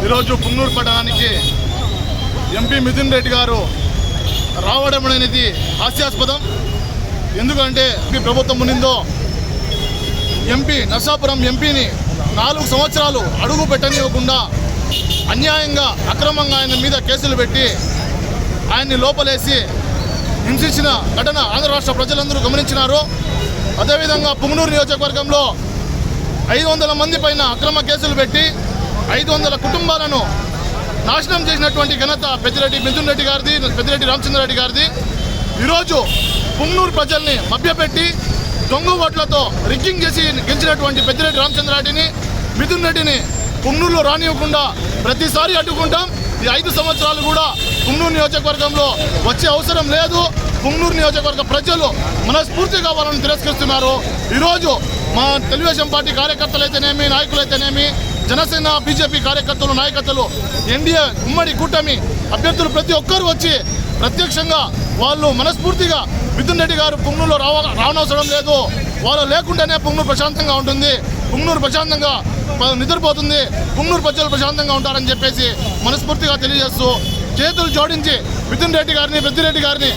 ఈరోజు పుంగనూరు పట్టణానికి ఎంపీ మిథున్ రెడ్డి గారు రావడం అనేది హాస్యాస్పదం. ఎందుకంటే ఈ ప్రభుత్వం ఉన్నిందో ఎంపీ నర్సాపురం ఎంపీని 4 సంవత్సరాలు అడుగు పెట్టనివ్వకుండా అన్యాయంగా అక్రమంగా ఆయన మీద కేసులు పెట్టి ఆయన్ని లోపలేసి హింసించిన ఘటన ఆంధ్ర రాష్ట్ర ప్రజలందరూ గమనించినారు. అదేవిధంగా పుంగనూరు నియోజకవర్గంలో 500 మంది పైన అక్రమ కేసులు పెట్టి 500 కుటుంబాలను నాశనం చేసినటువంటి ఘనత పెద్దిరెడ్డి మిథున్ రెడ్డి గారిది, పెద్దిరెడ్డి రామచంద్రారెడ్డి గారిది. ఈరోజు పుంగనూరు ప్రజల్ని మభ్యపెట్టి దొంగ ఓట్లతో రిగ్గింగ్ చేసి గెలిచినటువంటి పెద్దిరెడ్డి రామచంద్రారెడ్డిని, మిథున్ రెడ్డిని పుంగనూరులో రానివ్వకుండా ప్రతిసారి అడ్డుకుంటాం. ఈ 5 సంవత్సరాలు కూడా పుంగనూరు నియోజకవర్గంలో వచ్చే అవసరం లేదు. పుంగనూరు నియోజకవర్గ ప్రజలు మనస్ఫూర్తిగా వాళ్ళని తిరస్కరిస్తున్నారు. ఈరోజు మా తెలుగుదేశం పార్టీ కార్యకర్తలైతేనేమి, నాయకులైతేనేమి, జనసేన బీజేపీ కార్యకర్తలు, నాయకత్వాలు, ఎన్డీఏ ఉమ్మడి కూటమి అభ్యర్థులు ప్రతి ఒక్కరు వచ్చి ప్రత్యక్షంగా వాళ్ళు మనస్ఫూర్తిగా మిథున్ రెడ్డి గారు పుంగనూరులో రావనవసరం లేదు, వాళ్ళు లేకుండానే పుంగనూరు ప్రశాంతంగా ఉంటుంది, పుంగనూరు ప్రశాంతంగా నిద్రపోతుంది, పుంగనూరు ప్రజలు ప్రశాంతంగా ఉంటారని చెప్పేసి మనస్ఫూర్తిగా తెలియజేస్తూ చేతులు జోడించి మిథున్ రెడ్డి గారిని, పెద్దిరెడ్డి గారిని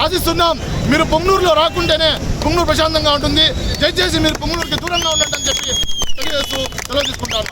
ఆశిస్తున్నాం. మీరు పుంగనూరులో రాకుంటేనే పుంగనూరు ప్రశాంతంగా ఉంటుంది. దయచేసి మీరు పుంగనూరుకి దూరంగా ఉండండి అని చెప్పి తెలియజేస్తూ సెలవు తీసుకుంటాను.